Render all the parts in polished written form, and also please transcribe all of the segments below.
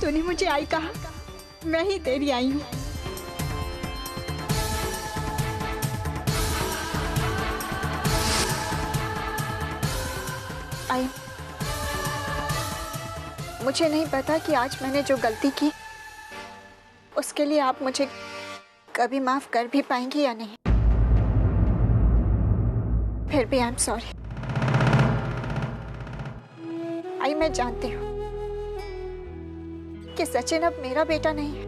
तूने मुझे आई कहा, मैं ही तेरी आई हूँ। आई, मुझे नहीं पता कि आज मैंने जो गलती की उसके लिए आप मुझे कभी माफ कर भी पाएंगी या नहीं। फिर भी आई एम सॉरी। आई, मैं जानती हूँ कि सचिन अब मेरा बेटा नहीं है।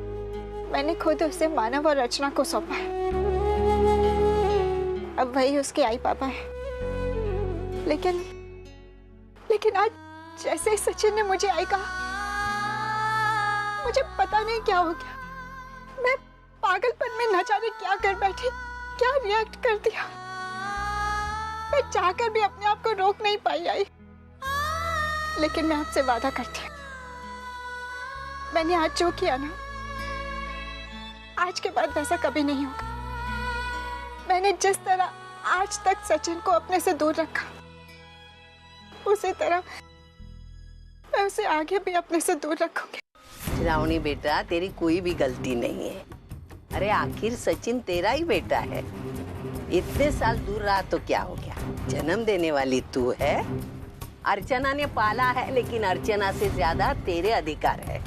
मैंने खुद उसे मानव और रचना को सौंपा है। अब वही उसके आई पापा है। लेकिन आज जैसे ही सचिन ने मुझे आई कहा, मुझे पता नहीं क्या हो गया। मैं पागलपन में न जाने क्या कर बैठी, क्या रिएक्ट कर दिया। मैं चाहकर भी अपने आप को रोक नहीं पाई। आई, लेकिन मैं आपसे वादा करती हूँ, मैंने आज जो किया ना, आज के बाद वैसा कभी नहीं होगा। मैंने जिस तरह आज तक सचिन को अपने से दूर रखा, उसी तरह मैं उसे आगे भी अपने से दूर रखूंगी। श्रावणी बेटा, तेरी कोई भी गलती नहीं है। अरे आखिर सचिन तेरा ही बेटा है। इतने साल दूर रहा तो क्या हो गया, जन्म देने वाली तू है। अर्चना ने पाला है, लेकिन अर्चना से ज्यादा तेरे अधिकार है।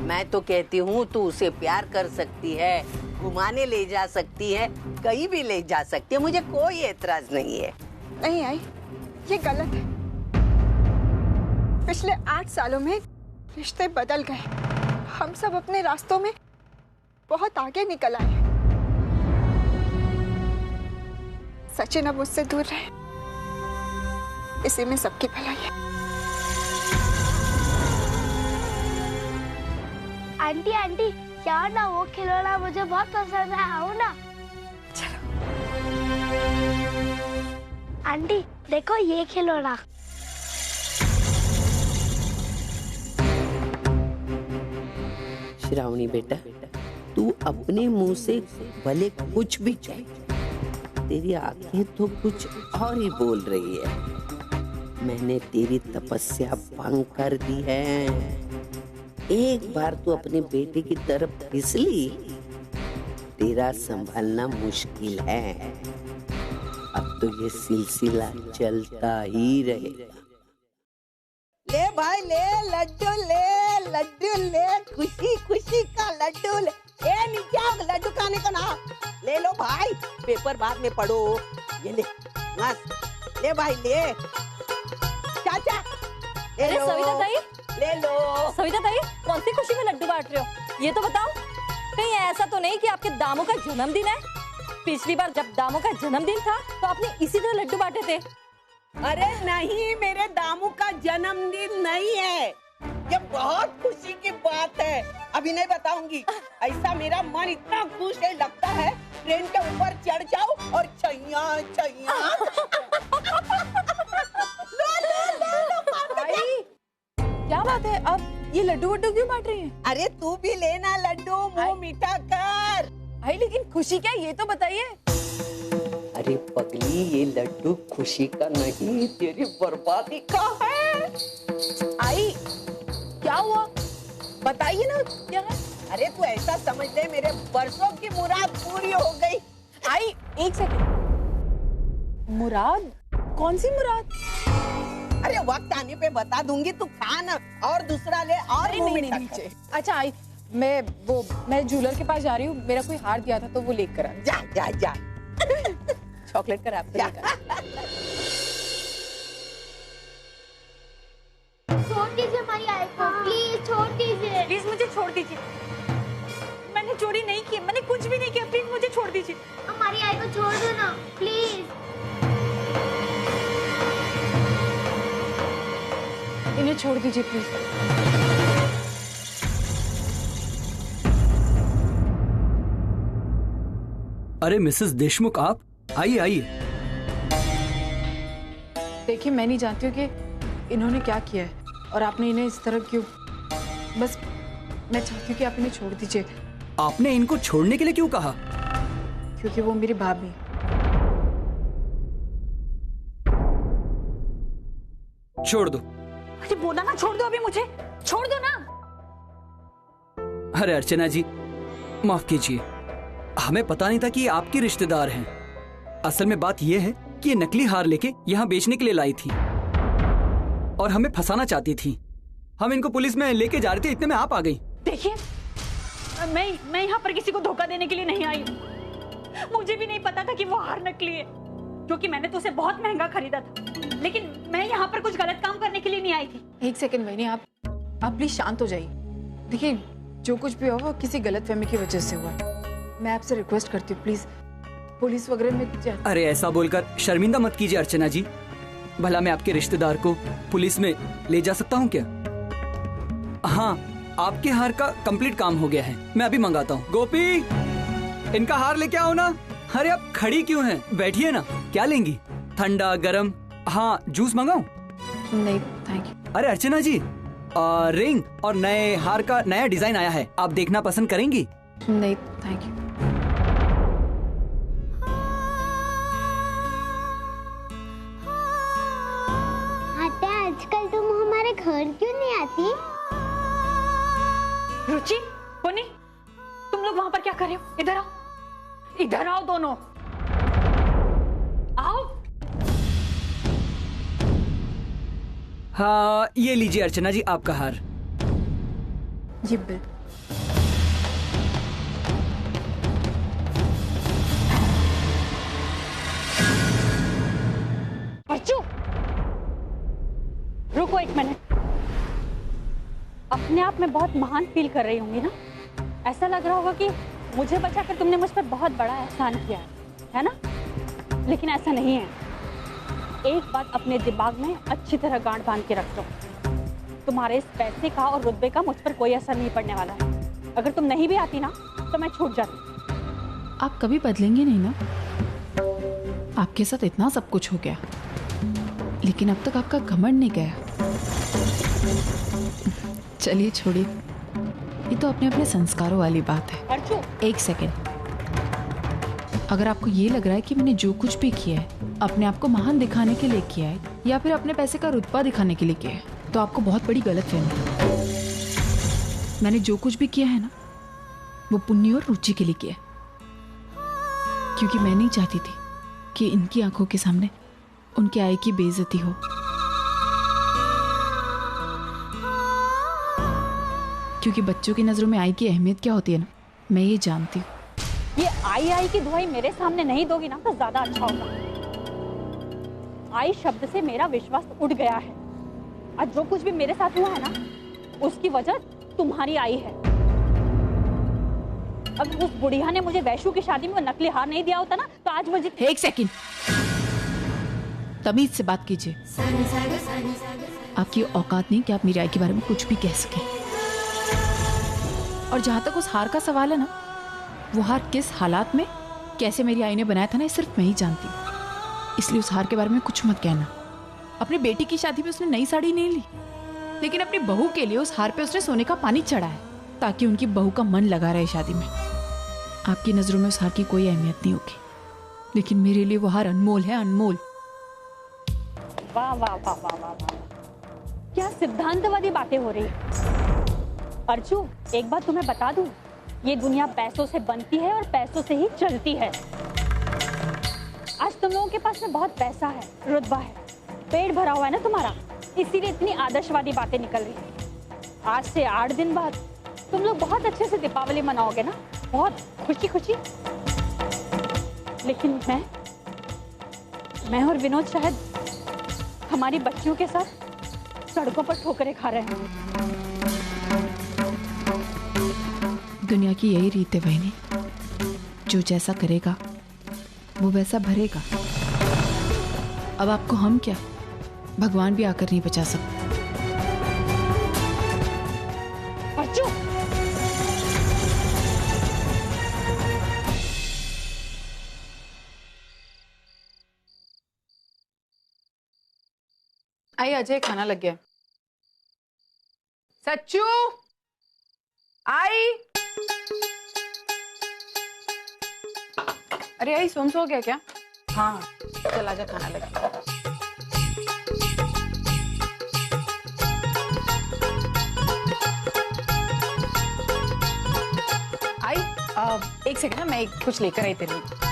मैं तो कहती हूँ तू उसे प्यार कर सकती है, घुमाने ले जा सकती है, कहीं भी ले जा सकती है, मुझे कोई एतराज नहीं है। नहीं आई, ये गलत है। पिछले 8 सालों में रिश्ते बदल गए। हम सब अपने रास्तों में बहुत आगे निकल आए। सचिन अब उससे दूर रहे, इसी में सबकी भलाई है। आंटी आंटी, यार ना वो खिलौना मुझे बहुत पसंद है, आओ ना। चलो। आंटी देखो ये खिलौना। श्रावणी बेटा, तू अपने मुंह से भले कुछ भी कह, तेरी आंखें तो कुछ और ही बोल रही है। मैंने तेरी तपस्या भंग कर दी है। एक बार तू अपने बेटे की तरफ फिसली, तेरा संभालना मुश्किल है। अब तो ये सिलसिला चलता ही रहेगा। ले भाई ले, लड्डू ले, खुशी खुशी का लड्डू ले। ए नित्या, लड्डू खाने का ना, ले लो भाई, पेपर बाद में पढ़ो। ये ले, मस्त ले भाई ले। चाचा अरे सविता ताई, ले लो। सविता ताई, कौन सी खुशी में लड्डू बांट रहे हो, ये तो बताओ। कहीं ऐसा तो नहीं कि आपके दामू का जन्मदिन है? पिछली बार जब दामू का जन्मदिन था तो आपने इसी तरह लड्डू बांटे थे। अरे नहीं, मेरे दामू का जन्मदिन नहीं है, ये बहुत खुशी की बात है। अभी नहीं बताऊंगी। ऐसा मेरा मन इतना खुश है, लगता है ट्रेन के ऊपर चढ़ जाओ और छैया छैया। भाई क्या बात है, अब ये लड्डू वड्डू क्यों बांट रही हैं? अरे तू भी लेना लड्डू, मुंह मीठा कर। भाई लेकिन खुशी क्या है ये तो बताइए। अरे पगली, ये लड्डू खुशी का नहीं, तेरी बर्बादी का है। आई क्या हुआ, बताइए ना क्या है। अरे तू ऐसा समझ ले, मेरे बरसों की मुराद पूरी हो गई। आई एक सेकंड, मुराद? कौन सी मुराद? अरे वक्त आने पे बता दूंगी, तू खा ना और दूसरा ले और मुंह मीठा कर। अच्छा आई, मैं ज्वेलर के पास जा रही हूँ, मेरा कोई हार दिया था तो वो लेकर आ। जा जा जा। चॉकलेट का रैपर लेकर। छोड़ दीजिए हमारी आई को, प्लीज छोड़ दीजिए। प्लीज मुझे छोड़ दीजिए, मैंने चोरी नहीं की, मैंने कुछ भी नहीं किया, प्लीज मुझे छोड़ दीजिए। हमारी आई को छोड़ दो ना प्लीज। इन्हें छोड़ दीजिए प्लीज। अरे मिसेस देशमुख, आप आइए आइए। देखिए मैं नहीं जानती हूँ कि इन्होंने क्या किया है और आपने इन्हें इस तरह क्यों, बस मैं चाहती हूँ कि आप इन्हें छोड़ दीजिए। आपने इनको छोड़ने के लिए क्यों कहा? क्योंकि वो मेरी भाभी। छोड़ दो। अरे बोला ना छोड़ दो अभी मुझे। छोड़ दो ना। अरे अर्चना जी, माफ कीजिए, हमें पता नहीं था कि ये आपके रिश्तेदार हैं। असल में बात ये है कि ये नकली हार लेके यहाँ बेचने के लिए लाई थी और हमें फंसाना चाहती थी। हम इनको पुलिस में लेके जा रहे थे, इतने में आप आ गई। देखिए, मैं यहाँ पर किसी को धोखा देने के लिए नहीं आई। मुझे भी नहीं पता था कि वो हार नकली है, क्योंकि मैंने तो उसे बहुत महंगा खरीदा था। लेकिन मैं यहाँ पर कुछ गलत काम करने के लिए नहीं आई थी। एक सेकंड बहनी, आप प्लीज शांत हो जाइए। देखिए, जो कुछ भी हुआ वो किसी गलतफहमी की वजह से हुआ। मैं आपसे रिक्वेस्ट करती हूँ, प्लीज पुलिस वगैरह में अरे ऐसा बोलकर शर्मिंदा मत कीजिए अर्चना जी। भला मैं आपके रिश्तेदार को पुलिस में ले जा सकता हूँ क्या? हाँ, आपके हार का कंप्लीट काम हो गया है, मैं अभी मंगाता हूँ। गोपी, इनका हार लेके आओ ना। अरे आप खड़ी क्यों हैं? बैठिए ना। क्या लेंगी? ठंडा, गरम? हाँ, जूस मंगाऊं? नहीं थैंक यू। अरे अर्चना जी, रिंग और नए हार का नया डिजाइन आया है, आप देखना पसंद करेंगी? नहीं थैंक यू। आजकल तुम हमारे घर क्यों नहीं आती? रुचि, बोनी, तुम लोग वहां पर क्या कर रहे हो? इधर आओ, इधर आओ दोनों, आओ। हाँ, ये लीजिए अर्चना जी आपका हार। ये बिल। अर्चू, रुको एक मिनट। अपने आप में बहुत महान फील कर रही होंगी ना? ऐसा लग रहा होगा कि मुझे बचाकर तुमने मुझ पर बहुत बड़ा एहसान किया है ना? लेकिन ऐसा नहीं है। एक बात अपने दिमाग में अच्छी तरह गांठ बांध के रख दो, तुम्हारे इस पैसे का और रुतबे का मुझ पर कोई असर नहीं पड़ने वाला है। अगर तुम नहीं भी आती ना तो मैं छूट जाती। आप कभी बदलेंगे नहीं ना? आपके साथ इतना सब कुछ हो गया, लेकिन अब तक आपका घमंड नहीं गया। चलिए छोड़िए, ये तो अपने अपने संस्कारों वाली बात है। अर्चू, एक सेकंड, अगर आपको ये लग रहा है कि मैंने जो कुछ भी किया है अपने आप को महान दिखाने के लिए किया है या फिर अपने पैसे का रुतबा दिखाने के लिए किया है, तो आपको बहुत बड़ी गलतफहमी है। मैंने जो कुछ भी किया है ना, वो पुण्य और रुचि के लिए किया है, क्योंकि मैं नहीं चाहती थी कि इनकी आंखों के सामने उनकी आई की बेइज्जती हो। क्योंकि बच्चों की नजरों में आई की अहमियत क्या होती है ना, मैं ये जानती हूँ। ये आई की दुहाई मेरे सामने नहीं दोगी ना तो ज्यादा अच्छा होगा। आई शब्द से मेरा विश्वास उठ गया है, और जो कुछ भी मेरे साथ हुआ है ना, उसकी वजह तुम्हारी आई है। अगर उस बुढ़िया ने मुझे वैशु की शादी में नकली हार नहीं दिया होता ना, तो आज मुझे। एक सेकंड, तमीज से बात कीजिए। आपकी औकात नहीं कि आप मेरी आई के बारे में कुछ भी कह सके। और जहां तक उस हार का सवाल है ना, वो हार किस हालात में कैसे मेरी आई ने बनाया था ना, सिर्फ मैं ही जानती हूँ। इसलिए उस हार के बारे में कुछ मत कहना। अपनी बेटी की शादी में उसने नई साड़ी नहीं ली, लेकिन अपनी बहू के लिए उस हार पे उसने सोने का पानी चढ़ाया ताकि उनकी बहू का मन लगा रहे शादी में। आपकी नजरों में उस हार की कोई अहमियत नहीं होगी, लेकिन मेरे लिए वो हार अनमोल है, अनमोल। वाह वाह वाह वाह वाह, क्या सिद्धांतवादी बातें हो रही है। अर्जू, एक बात तुम्हें बता दूं, ये दुनिया पैसों से बनती है और पैसों से ही चलती है। आज तुम लोगों के पास में बहुत पैसा है, रुतबा है, पेट भरा हुआ है ना तुम्हारा, इसीलिए इतनी आदर्शवादी बातें निकल रही है। आज से 8 दिन बाद तुम लोग बहुत अच्छे से दीपावली मनाओगे ना, बहुत खुशी खुशी। लेकिन मैं और विनोद शायद हमारी बच्चियों के साथ सड़कों पर ठोकरें खा रहे हैं। दुनिया की यही रीत है बहनी, जो जैसा करेगा वो वैसा भरेगा। अब आपको हम क्या, भगवान भी आकर नहीं बचा सकते। अर्जू, आई अजय, खाना लग गया। सच्चू, आई। अरे आई, सोम सो गया क्या? हाँ, चल आजा, खाना लग गया। एक सेकंड ना, मैं कुछ लेकर आई तेरे लिए।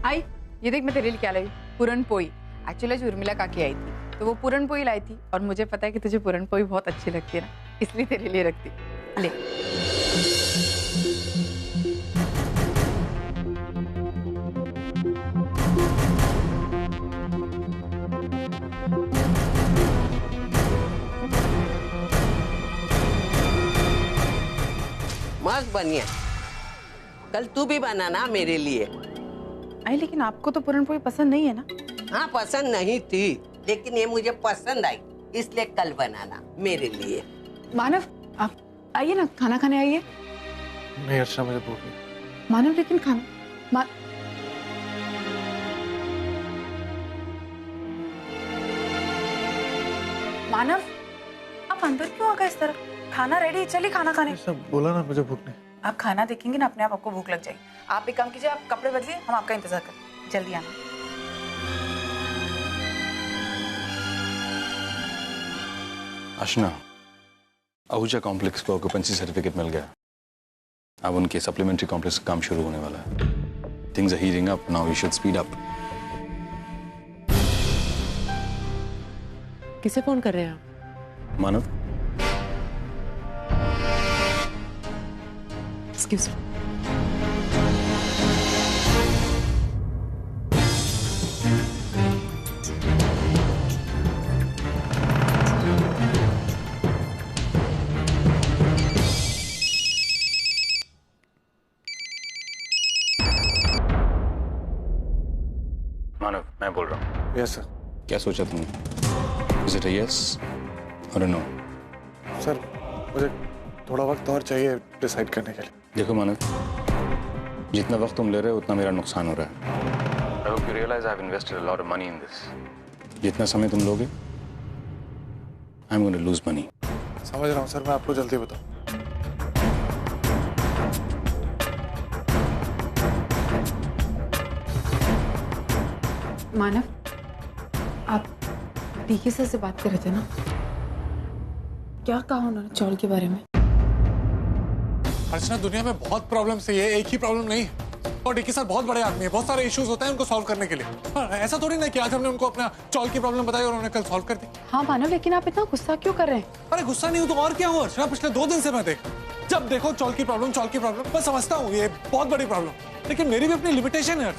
आई, ये देख मैं तेरे लिए क्या लाई, पूरन पोई। एक्चुअली आज उर्मिला काकी आई थी तो वो पूरन पोई लाई थी, और मुझे पता है कि तुझे पूरन पोई बहुत अच्छी लगती है ना, इसलिए तेरे लिए रखती। ले। मस्त बनिया, कल तू भी बनाना मेरे लिए। आई, लेकिन आपको तो पूरन पोई पसंद नहीं है ना? हाँ पसंद नहीं थी, लेकिन ये मुझे पसंद आई, इसलिए कल बनाना मेरे लिए। मानव, आप आइए ना, खाना खाने आइए। नहीं अर्चना, मुझे भूख नहीं। मानव, लेकिन खाना मानव, आप अंदर क्यों आ गए इस तरह? खाना रेडी, चलिए खाना खाने। सब बोला ना, मुझे भूख नहीं। आप खाना देखेंगे ना, अपने आप आपको भूख लग जाएगी। आप एक काम कीजिए, आप कपड़े बदलिए, हम आपका इंतजार करें, जल्दी आना। अर्चना, आहूजा कॉम्प्लेक्स को ऑक्यूपेंसी सर्टिफिकेट मिल गया। अब उनके सप्लीमेंट्री कॉम्प्लेक्स का काम शुरू होने वाला है। Things are heating up now, we should speed up. किसे फोन कर रहे हैं आप? मानव। Excuse me. मानव, मैं बोल रहा हूँ। Yes sir. क्या सोचा तुमने? इज इट अ यस और अ नो? सर मुझे थोड़ा वक्त और चाहिए डिसाइड करने के लिए। देखो मानव, जितना वक्त तुम ले रहे हो उतना मेरा नुकसान हो रहा है। I hope you realize I have invested a lot of money in this. जितना समय तुम लोगे, I am going to lose money. समझ रहा हूँ सर, मैं आपको जल्दी बताऊँ। मानव, आप डीके सर से बात कर रहे थे ना? क्या कहा उन्होंने चौल के बारे में? अर्चना, दुनिया में बहुत प्रॉब्लम्स है, ये एक ही प्रॉब्लम नहीं है। और डीके सर बहुत बड़े आदमी है, बहुत सारे इश्यूज होते हैं उनको सॉल्व करने के लिए। ऐसा थोड़ी ना कि आज हमने उनको अपना चौल की प्रॉब्लम बताई और उन्होंने कल सॉल्व कर दी। हाँ मानव, लेकिन आप इतना गुस्सा क्यों कर रहे हैं? अरे गुस्सा नहीं हूँ तो और क्या हुआ अर्चना? पिछले 2 दिन से मैं जब देखो चौल की प्रॉब्लम। मैं समझता हूँ ये बहुत बड़ी प्रॉब्लम, लेकिन मेरी भी अपनी लिमिटेशन है।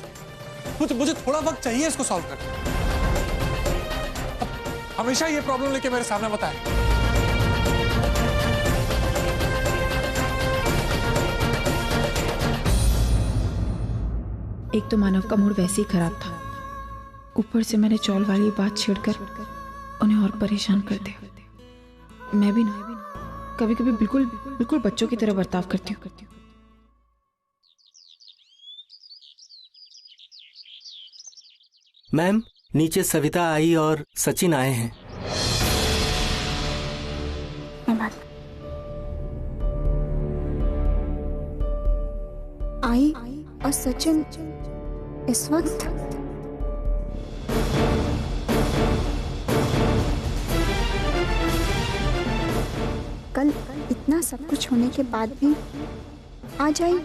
मुझे थोड़ा वक्त चाहिए इसको सॉल्व करने। हमेशा ये प्रॉब्लम लेके मेरे सामने मत आए। एक तो मानव का मूड वैसे ही खराब था, ऊपर से मैंने चौल वाली बात छेड़कर उन्हें और परेशान कर दिया। मैं भी ना कभी कभी बिल्कुल बच्चों की तरह बर्ताव करती हूँ। मैम, नीचे सविता आई और सचिन आए हैं। आई और सचिन इस वक्त? कल इतना सब कुछ होने के बाद भी आज आई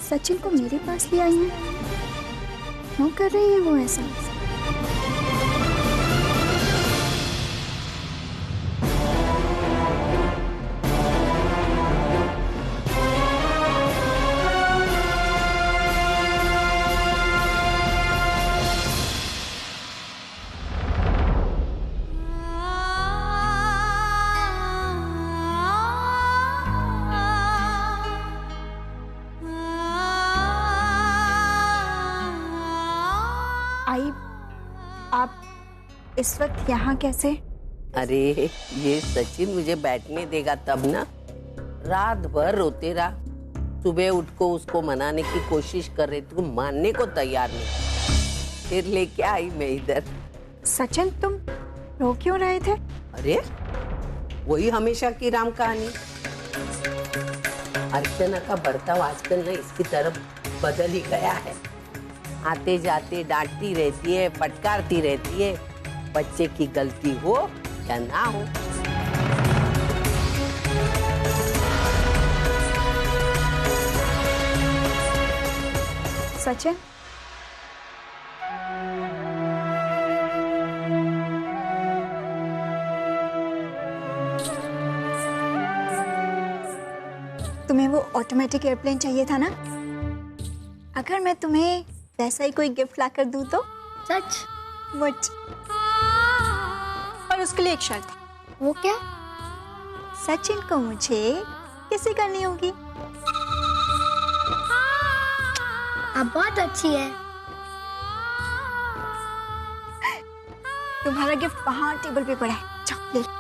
सचिन को मेरे पास ले आई है। क्यों कर रही है वो ऐसा? आई, आप इस वक्त यहाँ कैसे? अरे ये सचिन मुझे बैठने देगा तब ना। रात भर रोते रहा, सुबह उठ को उसको मनाने की कोशिश कर रही थी, मानने को तैयार नहीं। फिर लेके आई मैं इधर। सचिन, तुम रो क्यों रहे थे? अरे वही हमेशा की राम कहानी। अर्चना का बर्ताव आजकल ना इसकी तरफ बदल ही गया है। आते जाते डांटती रहती है, फटकारती रहती है, बच्चे की गलती हो या ना हो। सचिन, तुम्हें वो ऑटोमेटिक एयरप्लेन चाहिए था ना? अगर मैं तुम्हें वैसा ही कोई गिफ्ट लाकर दूं तो? सच? मुझ। पर उसके लिए एक शर्त है। वो क्या? सचिन को मुझे किसी करनी होगी। आप बहुत अच्छी है। तुम्हारा गिफ्ट वहां टेबल पे पड़ा है, जाओ ले लो।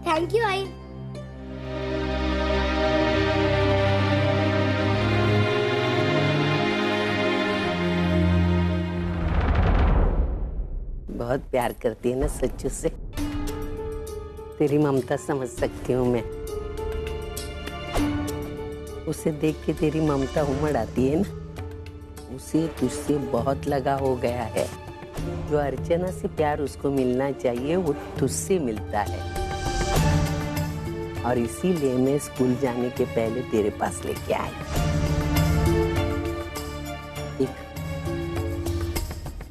थैंक यू आई। बहुत प्यार करती है ना सच्चू से। तेरी ममता समझ सकती हूँ मैं। उसे देख के तेरी ममता उमड़ आती है ना। उसे तुझसे बहुत लगा हो गया है। जो अर्चना से प्यार उसको मिलना चाहिए वो तुझसे मिलता है। और इसीलिए मैं स्कूल जाने के पहले तेरे पास लेके आई।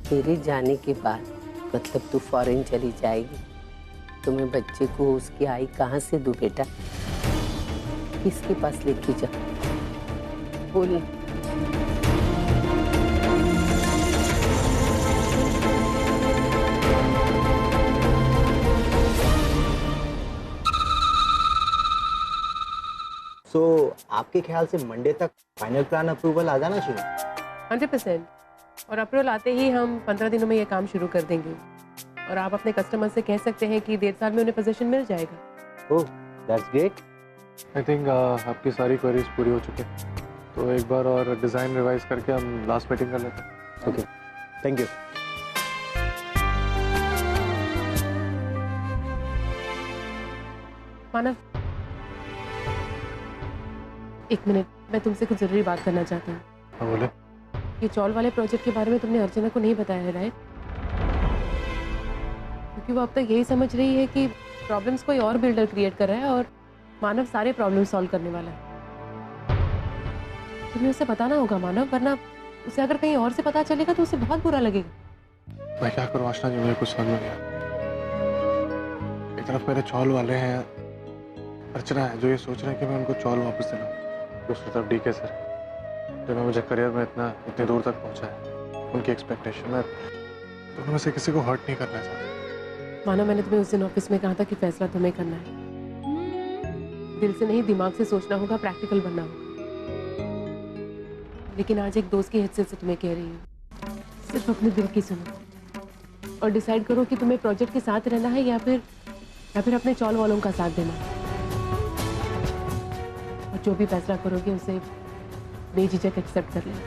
तेरे जाने के बाद मतलब तू फॉरेन चली जाएगी तो मैं बच्चे को उसकी आई कहाँ से दूं बेटा? किसके पास लेके जा? बोल। तो आपके ख्याल से मंडे तक फाइनल प्लान अप्रूवल आ जाना चाहिए? 100%। और अप्रूवल आते ही हम 15 दिनों में ये काम शुरू कर देंगे। और आप अपने कस्टमर से कह सकते हैं कि 1.5 साल में उन्हें पोजीशन मिल जाएगा। ओह, दैट्स ग्रेट। आई थिंक आपकी सारी क्वेरीज पूरी हो चुकी है, तो एक बार और डिज़ाइन रिवाइज करके हम लास्ट मीटिंग कर लेते हैं। Okay, thank you. मानव, एक मिनट, मैं तुमसे कुछ जरूरी बात करना चाहती हूँ। हाँ बोले। ये चॉल वाले प्रोजेक्ट के बारे में तुमने अर्चना को नहीं बताया है, राइट? क्योंकि वो अब तक यही समझ रही है कि प्रॉब्लम्स कोई और बिल्डर क्रिएट कर रहा है और मानव सारे प्रॉब्लम सॉल्व करने वाला है। तुम्हें उसे बताना होगा मानव, वरना उसे अगर कहीं और से पता चलेगा तो उसे बहुत बुरा लगेगा। मैं क्या करूँ आशना जी, मुझे कुछ समझ में नहीं आया। एक तरफ मेरे चॉल वाले हैं, अर्चना है जो ये सोच रहे हैं कि मैं उनको चॉल वापस दिलाऊं। दूसरी तरफ डीके सर जिन्होंने मुझे करियर में इतनी दूर तक पहुंचा है, उनकी एक्सपेक्टेशन है दोनों में से किसी को हर्ट नहीं करना चाहता। मानो मैंने तुम्हें उस दिन ऑफिस में कहा था कि फैसला तुम्हें करना है। दिल से नहीं, दिमाग से सोचना होगा, प्रैक्टिकल बनना होगा। लेकिन आज एक दोस्त की हैसियत से तुम्हें कह रही हूँ, सिर्फ अपने दिल की सुनो और डिसाइड करो कि तुम्हें प्रोजेक्ट के साथ रहना है या फिर अपने चॉल वालों का साथ देना है। और जो भी फैसला करोगे उसे बेझिझक एक्सेप्ट कर लेना।